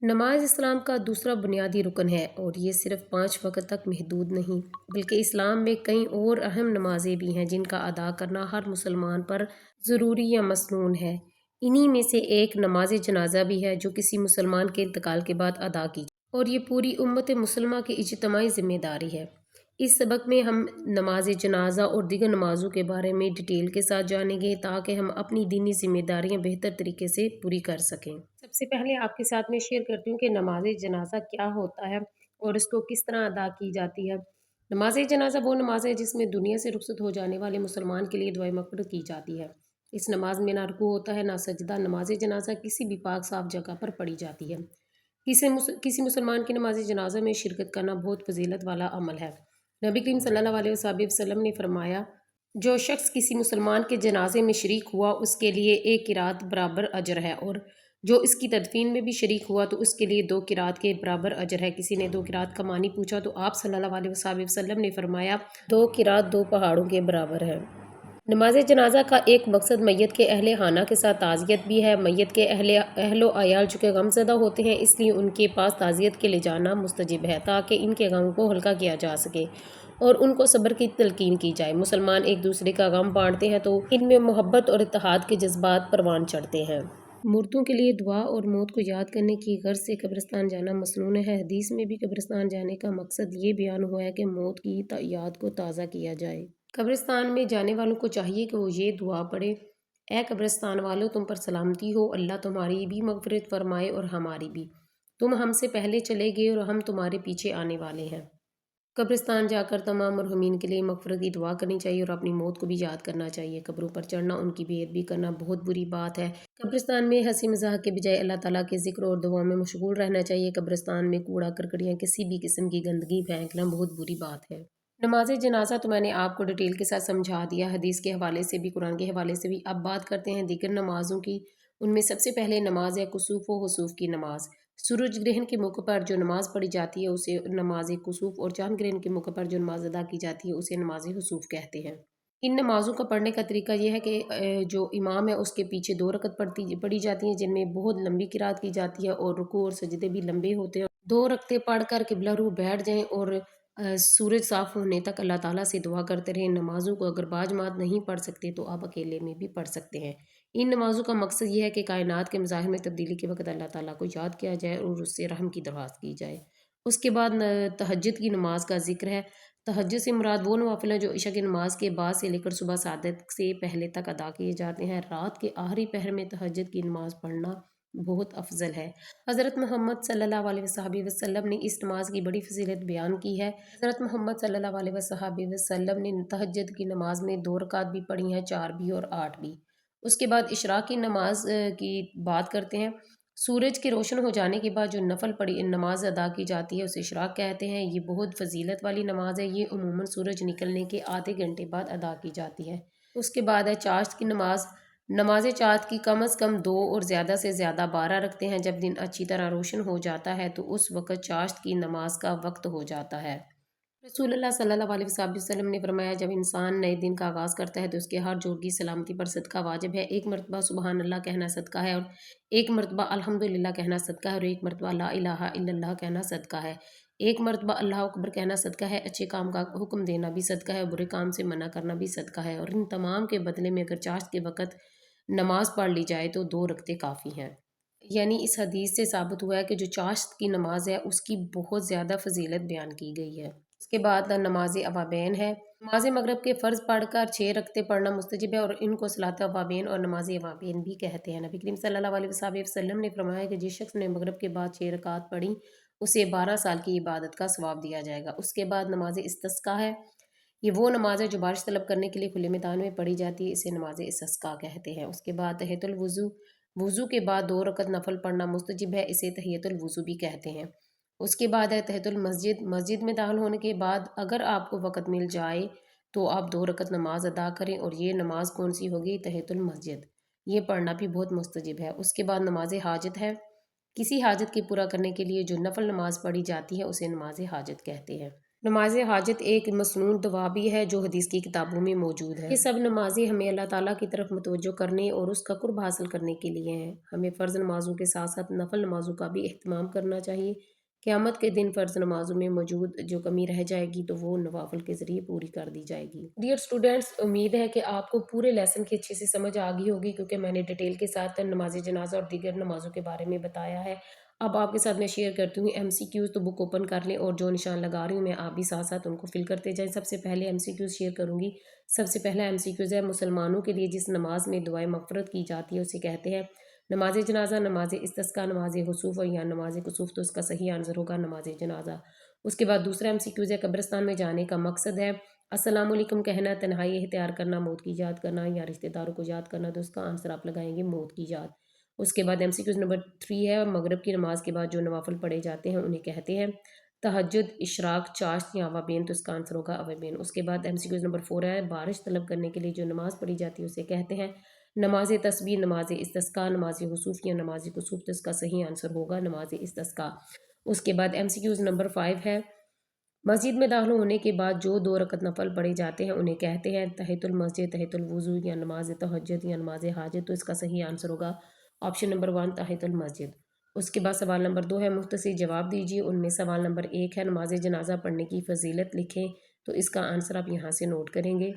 نماز اسلام کا دوسرا بنیادی رکن ہے اور یہ صرف 5 وقت تک محدود نہیں بلکہ اسلام میں کئی اور اہم نمازیں بھی ہیں جن کا ادا کرنا ہر مسلمان پر ضروری یا مسنون ہے۔ انہی میں سے ایک نماز جنازہ بھی ہے جو کسی مسلمان کے انتقال کے بعد ادا کی جائے اور یہ پوری امت مسلمہ کی اجتماعی ذمہ داری ہے۔ اس سبق میں ہم نماز جنازہ اور دیگر نمازوں کے بارے میں ڈیٹیل کے ساتھ جانیں گے تاکہ ہم اپنی دینی ذمہ داریاں بہتر طریقے سے پوری کر سکیں۔ سب سے پہلے آپ کے ساتھ میں شیئر کرتی ہوں کہ نماز جنازہ کیا ہوتا ہے اور اس کو کس طرح ادا کی جاتی ہے۔ نماز جنازہ وہ نماز ہے جس میں دنیا سے رخصت ہو جانے والے مسلمان کے لیے دعائے مغفرت کی جاتی ہے۔ اس نماز میں نہ رکوع ہوتا ہے نہ سجدہ۔ نماز جنازہ کسی بھی پاک صاف جگہ پر پڑھی جاتی ہے۔ کسی مسلمان کی نماز جنازہ میں شرکت کرنا بہت فضیلت والا عمل ہے۔ نبی کریم صلی اللہ علیہ وسلم نے فرمایا، جو شخص کسی مسلمان کے جنازے میں شریک ہوا اس کے لیے 1 قرات برابر اجر ہے، اور جو اس کی تدفین میں بھی شریک ہوا تو اس کے لیے 2 قرات کے برابر اجر ہے۔ کسی نے 2 قرات کا معنی پوچھا تو آپ صلی اللہ علیہ وسلم نے فرمایا 2 قرات 2 پہاڑوں کے برابر ہے۔ نماز جنازہ کا ایک مقصد میت کے اہل خانہ کے ساتھ تعزیت بھی ہے۔ میت کے اہل و عیال چونکہ غم زدہ ہوتے ہیں اس لیے ان کے پاس تعزیت کے لے جانا مستجب ہے تاکہ ان کے غم کو ہلکا کیا جا سکے اور ان کو صبر کی تلقین کی جائے۔ مسلمان ایک دوسرے کا غم بانٹتے ہیں تو ان میں محبت اور اتحاد کے جذبات پروان چڑھتے ہیں۔ مردوں کے لیے دعا اور موت کو یاد کرنے کی غرض سے قبرستان جانا مسنون ہے۔ حدیث میں بھی قبرستان جانے کا مقصد یہ بیان ہوا ہے کہ موت کی یاد کو تازہ کیا جائے۔ قبرستان میں جانے والوں کو چاہیے کہ وہ یہ دعا پڑھے، اے قبرستان والو تم پر سلامتی ہو، اللہ تمہاری بھی مغفرت فرمائے اور ہماری بھی، تم ہم سے پہلے چلے گئے اور ہم تمہارے پیچھے آنے والے ہیں۔ قبرستان جا کر تمام مرحومین کے لیے مغفرت کی دعا کرنی چاہیے اور اپنی موت کو بھی یاد کرنا چاہیے۔ قبروں پر چڑھنا، ان کی بے ادبی کرنا بہت بری بات ہے۔ قبرستان میں ہنسی مذاق کے بجائے اللہ تعالیٰ کے ذکر اور دعا میں مشغول رہنا چاہیے۔ قبرستان میں کوڑا کرکٹ یا کسی بھی قسم کی گندگی پھینکنا بہت بری بات ہے۔ نماز جنازہ تو میں نے آپ کو ڈیٹیل کے ساتھ سمجھا دیا، حدیث کے حوالے سے بھی قرآن کے حوالے سے بھی۔ اب بات کرتے ہیں دیگر نمازوں کی۔ ان میں سب سے پہلے نماز ہے کسوف و خسوف کی نماز۔ سورج گرہن کے موقع پر جو نماز پڑھی جاتی ہے اسے نماز کسوف، اور چاند گرہن کے موقع پر جو نماز ادا کی جاتی ہے اسے نماز خسوف کہتے ہیں۔ ان نمازوں کا پڑھنے کا طریقہ یہ ہے کہ جو امام ہے اس کے پیچھے 2 رکعت پڑھی جاتی ہیں جن میں بہت لمبی قرات کی جاتی ہے اور رکوع اور سجدے بھی لمبے ہوتے ہیں۔ 2 رکعتیں پڑھ کر قبلہ رو بیٹھ جائیں اور سورج صاف ہونے تک اللہ تعالیٰ سے دعا کرتے رہیں۔ نمازوں کو اگر باجماعت نہیں پڑھ سکتے تو آپ اکیلے میں بھی پڑھ سکتے ہیں۔ ان نمازوں کا مقصد یہ ہے کہ کائنات کے مظاہر میں تبدیلی کے وقت اللہ تعالیٰ کو یاد کیا جائے اور اس سے رحم کی درخواست کی جائے۔ اس کے بعد تہجد کی نماز کا ذکر ہے۔ تہجد سے مراد وہ نوافل ہیں جو عشاء کی نماز کے بعد سے لے کر صبح صادق سے پہلے تک ادا کیے جاتے ہیں۔ رات کے آخری پہر میں تہجد کی نماز پڑھنا بہت افضل ہے۔ حضرت محمد صلی اللہ علیہ وسلم نے اس نماز کی بڑی فضیلت بیان کی ہے۔ حضرت محمد صلی اللہ علیہ وسلم نے تہجد کی نماز میں 2 رکعت بھی پڑھی ہیں، 4 بھی اور 8 بھی۔ اس کے بعد اشراق کی نماز کی بات کرتے ہیں۔ سورج کے روشن ہو جانے کے بعد جو نفل پڑھی نماز ادا کی جاتی ہے اسے اشراق کہتے ہیں۔ یہ بہت فضیلت والی نماز ہے۔ یہ عموماً سورج نکلنے کے آدھے گھنٹے بعد ادا کی جاتی ہے۔ اس کے بعد ہے چاشت کی نماز۔ نماز چاشت کی کم از کم 2 اور زیادہ سے زیادہ 12 رکعتیں ہیں۔ جب دن اچھی طرح روشن ہو جاتا ہے تو اس وقت چاشت کی نماز کا وقت ہو جاتا ہے۔ رسول اللہ صلی اللہ علیہ وسلم نے فرمایا، جب انسان نئے دن کا آغاز کرتا ہے تو اس کے ہر جوڑ کی سلامتی پر صدقہ واجب ہے۔ 1 مرتبہ سبحان اللہ کہنا صدقہ ہے، اور 1 مرتبہ الحمدللہ کہنا صدقہ ہے، اور 1 مرتبہ لا الہ الا اللہ کہنا صدقہ ہے۔ 1 مرتبہ اللہ اکبر کہنا صدقہ ہے۔ اچھے کام کا حکم دینا بھی صدقہ ہے، برے کام سے منع کرنا بھی صدقہ ہے، اور ان تمام کے بدلے میں اگر چاشت کے وقت نماز پڑھ لی جائے تو 2 رکعتیں کافی ہیں۔ یعنی اس حدیث سے ثابت ہوا ہے کہ جو چاشت کی نماز ہے اس کی بہت زیادہ فضیلت بیان کی گئی ہے۔ اس کے بعد نماز اوابین ہے۔ نماز مغرب کے فرض پڑھ کر 6 رکعتیں پڑھنا مستجب ہے، اور ان کو صلاۃ اوابین اور نماز اوابین بھی کہتے ہیں۔ نبی کریم صلی اللہ علیہ وسلم نے فرمایا کہ جس شخص نے مغرب کے بعد 6 رکعات پڑھی اسے 12 سال کی عبادت کا ثواب دیا جائے گا۔ اس کے بعد نماز استسقاء ہے۔ یہ وہ نماز ہے جو بارش طلب کرنے کے لیے کھلے میدان میں پڑھی جاتی ہے، اسے نماز استسقاء کہتے ہیں۔ اس کے بعد تحیۃ الوضو، وضو کے بعد 2 رکعت نفل پڑھنا مستجب ہے، اسے تحیۃ الوضو بھی کہتے ہیں۔ اس کے بعد ہے تحیۃ المسجد۔ مسجد میں داخل ہونے کے بعد اگر آپ کو وقت مل جائے تو آپ 2 رکعت نماز ادا کریں، اور یہ نماز کون سی ہوگی؟ تحیۃ المسجد۔ یہ پڑھنا بھی بہت مستجب ہے۔ اس کے بعد نماز حاجت ہے۔ کسی حاجت کے پورا کرنے کے لیے جو نفل نماز پڑھی جاتی ہے اسے نماز حاجت کہتے ہیں۔ نماز حاجت ایک مسنون دعا بھی ہے جو حدیث کی کتابوں میں موجود ہے۔ یہ سب نمازیں ہمیں اللہ تعالیٰ کی طرف متوجہ کرنے اور اس کا قرب حاصل کرنے کے لیے ہیں۔ ہمیں فرض نمازوں کے ساتھ ساتھ نفل نمازوں کا بھی اہتمام کرنا چاہیے۔ قیامت کے دن فرض نمازوں میں موجود جو کمی رہ جائے گی تو وہ نوافل کے ذریعے پوری کر دی جائے گی۔ ڈیئر اسٹوڈینٹس، امید ہے کہ آپ کو پورے لیسن کی اچھے سے سمجھ آ گئی ہوگی، کیونکہ میں نے ڈیٹیل کے ساتھ نماز جنازہ اور دیگر نمازوں کے بارے میں بتایا ہے۔ اب آپ کے ساتھ میں شیئر کرتی ہوں ایم سی کیوز، تو بک اوپن کر لیں اور جو نشان لگا رہی ہوں میں آپ بھی ساتھ ساتھ ان کو فل کرتے جائیں۔ سب سے پہلے ایم سی کیوز شیئر کروں گی۔ سب سے پہلا ایم سی کیوز ہے مسلمانوں کے لیے جس نماز میں دعائے مغفرت کی جاتی ہے اسے کہتے ہیں نماز جنازہ، نماز استسقاء، نماز خسوف یا نماز کسوف، تو اس کا صحیح آنسر ہوگا نماز جنازہ۔ اس کے بعد دوسرا ایم سی کیوز ہے قبرستان میں جانے کا مقصد ہے السلام علیکم کہنا، تنہائی اختیار کرنا، موت کی یاد کرنا یا رشتہ داروں کو یاد کرنا، تو اس کا آنسر آپ لگائیں گے موت کی یاد۔ اس کے بعد ایم سی کیوز نمبر 3 ہے مغرب کی نماز کے بعد جو نوافل پڑھے جاتے ہیں انہیں کہتے ہیں تہجد، اشراق، چاشت یا اوابین، تو اس کا آنسر ہوگا اوابین۔ اس کے بعد ایم سی کیوز نمبر 4 ہے بارش طلب کرنے کے لیے جو نماز پڑھی جاتی ہے اسے کہتے ہیں نماز تسبیح، نماز استسقاء، نماز خسوف یا نماز کسوف، تو اس کا صحیح آنسر ہوگا نماز استسقاء۔ اس کے بعد ایم سی کیوز نمبر 5 ہے مسجد میں داخل ہونے کے بعد جو 2 رکعت نفل پڑھے جاتے ہیں انہیں کہتے ہیں تحیۃ المسجد، تحیۃ الوضو یا نماز تہجد یا نماز حاجت، تو اس کا صحیح آنسر ہوگا آپشن نمبر 1 تحیۃ المسجد۔ اس کے بعد سوال نمبر 2 ہے مختصر جواب دیجیے، ان میں سوال نمبر 1 ہے نماز جنازہ پڑھنے کی فضیلت لکھیں، تو اس کا آنسر آپ یہاں سے نوٹ کریں گے۔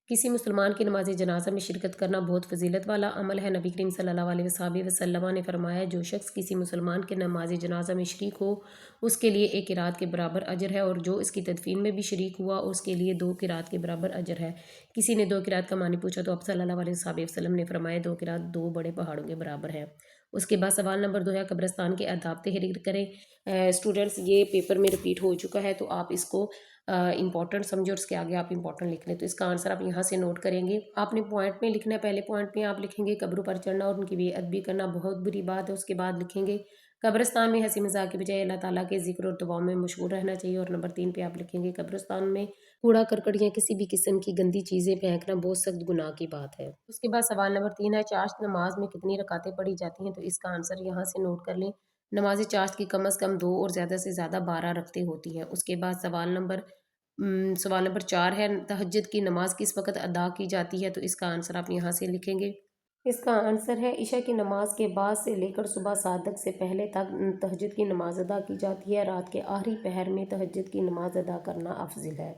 کسی مسلمان کی نماز جنازہ میں شرکت کرنا بہت فضیلت والا عمل ہے۔ نبی کریم صلی اللہ علیہ وسلم نے فرمایا جو شخص کسی مسلمان کے نماز جنازہ میں شریک ہو اس کے لیے 1 قرات کے برابر اجر ہے، اور جو اس کی تدفین میں بھی شریک ہوا اس کے لیے 2 قرات کے برابر اجر ہے۔ کسی نے 2 قرات کا معنی پوچھا تو آپ صلی اللہ علیہ وسلم نے فرمایا 2 قرات 2 بڑے پہاڑوں کے برابر ہے۔ اس کے بعد سوال نمبر 2 ہے قبرستان کے آداب تحریر کریں۔ اسٹوڈنٹس یہ پیپر میں ریپیٹ ہو چکا ہے تو آپ اس کو امپورٹنٹ سمجھو اور اس کے آگے آپ امپورٹنٹ لکھ لیں، تو اس کا آنسر آپ یہاں سے نوٹ کریں گے۔ آپ نے پوائنٹ میں لکھنا ہے، پہلے پوائنٹ میں آپ لکھیں گے قبروں پر چڑھنا اور ان کی بے ادبی کرنا بہت بری بات ہے۔ اس کے بعد لکھیں گے قبرستان میں ہنسی مذاق کے بجائے اللہ تعالیٰ کے ذکر اور دعاؤں میں مشغول رہنا چاہیے، اور نمبر 3 پہ آپ لکھیں گے قبرستان میں کوڑا کرکٹ یا کسی بھی قسم کی گندی چیزیں پھینکنا بہت سخت گناہ کی بات ہے۔ اس کے بعد سوال نمبر 3 ہے چاشت نماز میں کتنی رکعتیں پڑھی جاتی ہیں، تو اس کا آنسر یہاں سے نوٹ کر لیں۔ نماز چاشت کی کم از کم 2 اور زیادہ سے زیادہ 12 رکعتیں ہوتی ہیں۔ اس کے بعد سوال نمبر 4 ہے تہجد کی نماز کس وقت ادا کی جاتی ہے، تو اس کا آنسر آپ یہاں سے لکھیں گے۔ اس کا آنسر ہے عشاء کی نماز کے بعد سے لے کر صبح صادق سے پہلے تک تہجد کی نماز ادا کی جاتی ہے۔ رات کے آخری پہر میں تہجد کی نماز ادا کرنا افضل ہے۔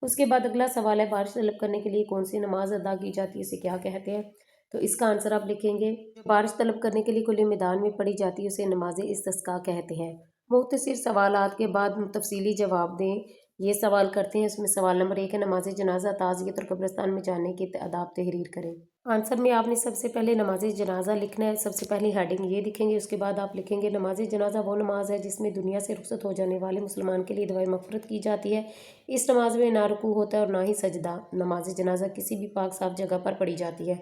اس کے بعد اگلا سوال ہے بارش طلب کرنے کے لیے کون سی نماز ادا کی جاتی ہے، اسے کیا کہتے ہیں، تو اس کا آنسر آپ لکھیں گے بارش طلب کرنے کے لیے کھلے میدان میں پڑھی جاتی ہے اسے نماز استسقاء کہتے ہیں۔ مختصر سوالات کے بعد تفصیلی جواب دیں۔ یہ سوال کرتے ہیں، اس میں سوال نمبر 1 ہے نماز جنازہ، تعزیت اور قبرستان میں جانے کے آداب تحریر کریں۔ آنسر میں آپ نے سب سے پہلے نماز جنازہ لکھنا ہے، سب سے پہلی ہیڈنگ یہ لکھیں گے۔ اس کے بعد آپ لکھیں گے نماز جنازہ وہ نماز ہے جس میں دنیا سے رخصت ہو جانے والے مسلمان کے لیے دعائے مغفرت کی جاتی ہے۔ اس نماز میں نہ رکوع ہوتا ہے اور نہ ہی سجدہ۔ نماز جنازہ کسی بھی پاک صاف جگہ پر پڑھی جاتی ہے۔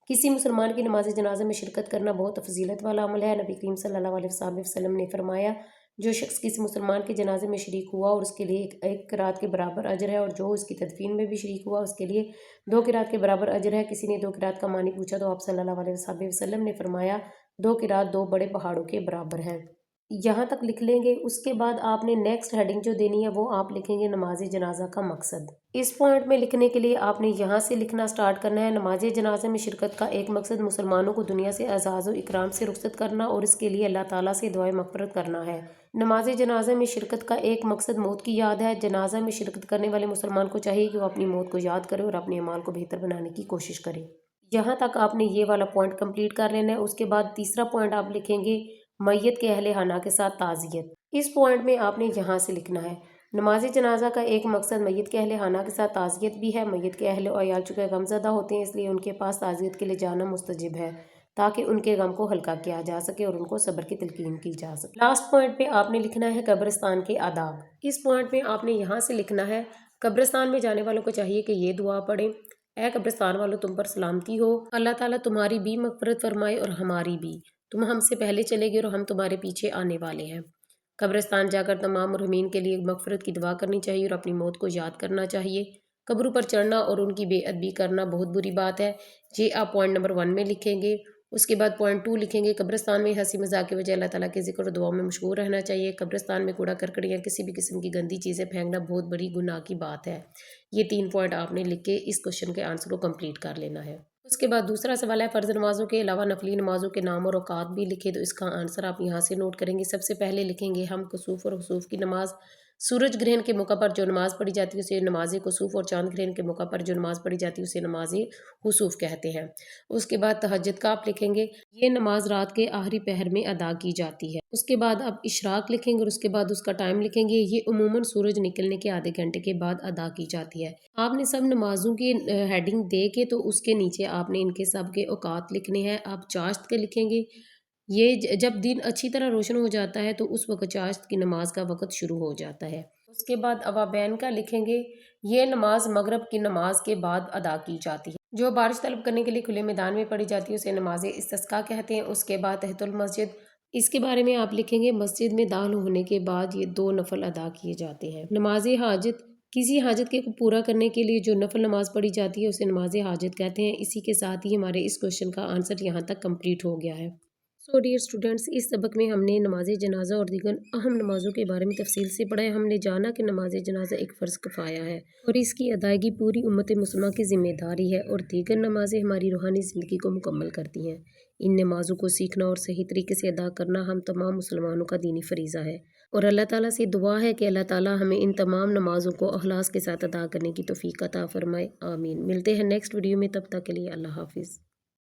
کسی مسلمان کی نماز جنازہ میں شرکت کرنا بہت فضیلت والا عمل ہے۔ نبی کریم صلی اللہ علیہ وسلم نے فرمایا جو شخص کسی مسلمان کے جنازے میں شریک ہوا اور اس کے لیے 1 قرات کے برابر اجر ہے، اور جو اس کی تدفین میں بھی شریک ہوا اس کے لیے 2 قرات کے برابر اجر ہے۔ کسی نے 2 قرات کا معنی پوچھا تو آپ صلی اللہ علیہ وسلم نے فرمایا 2 قرات 2 بڑے پہاڑوں کے برابر ہے۔ یہاں تک لکھ لیں گے۔ اس کے بعد آپ نے نیکسٹ ہیڈنگ جو دینی ہے وہ آپ لکھیں گے نماز جنازہ کا مقصد۔ اس پوائنٹ میں لکھنے کے لیے آپ نے یہاں سے لکھنا سٹارٹ کرنا ہے نماز جنازہ میں شرکت کا ایک مقصد مسلمانوں کو دنیا سے اعزاز و اکرام سے رخصت کرنا اور اس کے لیے اللہ تعالیٰ سے دعائے مغفرت کرنا ہے۔ نماز جنازہ میں شرکت کا ایک مقصد موت کی یاد ہے۔ جنازہ میں شرکت کرنے والے مسلمان کو چاہیے کہ وہ اپنی موت کو یاد کرے اور اپنے اعمال کو بہتر بنانے کی کوشش کرے۔ یہاں تک آپ نے یہ والا پوائنٹ کمپلیٹ کر لینا ہے۔ اس کے بعد تیسرا پوائنٹ آپ لکھیں گے میت کے اہل خانہ کے ساتھ تعزیت۔ اس پوائنٹ میں آپ نے یہاں سے لکھنا ہے نماز جنازہ کا ایک مقصد میت کے اہل خانہ کے ساتھ تعزیت بھی ہے۔ میت کے اہل و عیال چونکہ غمزدہ ہوتے ہیں اس لیے ان کے پاس تعزیت کے لیے جانا مستجب ہے تاکہ ان کے غم کو ہلکا کیا جا سکے اور ان کو صبر کی تلقین کی جا سکے۔ لاسٹ پوائنٹ پہ آپ نے لکھنا ہے قبرستان کے آداب۔ اس پوائنٹ میں آپ نے یہاں سے لکھنا ہے قبرستان میں جانے والوں کو چاہیے کہ یہ دعا پڑھیں اے قبرستان والوں تم پر سلامتی ہو، اللہ تعالیٰ تمہاری بھی مغفرت فرمائے اور ہماری بھی، تم ہم سے پہلے چلے گئے اور ہم تمہارے پیچھے آنے والے ہیں۔ قبرستان جا کر تمام مرحومین کے لیے مغفرت کی دعا کرنی چاہیے اور اپنی موت کو یاد کرنا چاہیے۔ قبروں پر چڑھنا اور ان کی بے ادبی کرنا بہت بری بات ہے، یہ آپ پوائنٹ نمبر 1 میں لکھیں گے۔ اس کے بعد پوائنٹ 2 لکھیں گے قبرستان میں ہنسی مذاق کی وجہ اللہ تعالیٰ کے ذکر اور دعاؤں میں مشغول رہنا چاہیے۔ قبرستان میں کوڑا کرکٹ یا کسی بھی قسم کی گندی چیزیں پھینکنا بہت بڑی گناہ کی بات ہے۔ یہ 3 پوائنٹ آپ نے لکھ کے اس کوشچن کے آنسر کو کمپلیٹ کر لینا ہے۔ اس کے بعد دوسرا سوال ہے فرض نمازوں کے علاوہ نفلی نمازوں کے نام اور اوقات بھی لکھے، تو اس کا آنسر آپ یہاں سے نوٹ کریں گے۔ سب سے پہلے لکھیں گے ہم کسوف اور خسوف کی نماز۔ سورج گرہن کے موقع پر جو نماز پڑھی جاتی ہے اسے نماز کسوف، اور چاند گرہن کے موقع پر جو نماز پڑھی جاتی ہے اسے نماز خسوف کہتے ہیں۔ اس کے بعد تہجد کا آپ لکھیں گے، یہ نماز رات کے آخری پہر میں ادا کی جاتی ہے۔ اس کے بعد آپ اشراق لکھیں گے اور اس کے بعد اس کا ٹائم لکھیں گے، یہ عموماً سورج نکلنے کے آدھے گھنٹے کے بعد ادا کی جاتی ہے۔ آپ نے سب نمازوں کی ہیڈنگ دے کے تو اس کے نیچے آپ نے ان کے سب کے اوقات لکھنے ہیں۔ آپ چاشت کے لکھیں گے، یہ جب دن اچھی طرح روشن ہو جاتا ہے تو اس وقت چاشت کی نماز کا وقت شروع ہو جاتا ہے۔ اس کے بعد اوابین کا لکھیں گے، یہ نماز مغرب کی نماز کے بعد ادا کی جاتی ہے۔ جو بارش طلب کرنے کے لیے کھلے میدان میں پڑھی جاتی ہے اسے نماز استسقاء کہتے ہیں۔ اس کے بعد تحیۃ المسجد، اس کے بارے میں آپ لکھیں گے مسجد میں داخل ہونے کے بعد یہ 2 نفل ادا کیے جاتے ہیں۔ نماز حاجت، کسی حاجت کے پورا کرنے کے لیے جو نفل نماز پڑھی جاتی ہے اسے نماز حاجت کہتے ہیں۔ اسی کے ساتھ ہی ہمارے اس کوشچن کا آنسر یہاں تک کمپلیٹ ہو گیا ہے۔ سو ڈیئر اسٹوڈنٹس، اس سبق میں ہم نے نماز جنازہ اور دیگر اہم نمازوں کے بارے میں تفصیل سے پڑھا ہے۔ ہم نے جانا کہ نماز جنازہ ایک فرض کفایہ ہے اور اس کی ادائیگی پوری امت مسلمہ کی ذمہ داری ہے، اور دیگر نمازیں ہماری روحانی زندگی کو مکمل کرتی ہیں۔ ان نمازوں کو سیکھنا اور صحیح طریقے سے ادا کرنا ہم تمام مسلمانوں کا دینی فریضہ ہے، اور اللہ تعالیٰ سے دعا ہے کہ اللہ تعالیٰ ہمیں ان تمام نمازوں کو اخلاص کے ساتھ ادا کرنے کی توفیق عطا فرمائے، آمین۔ ملتے ہیں نیکسٹ ویڈیو میں، تب تک کے لیے اللہ حافظ۔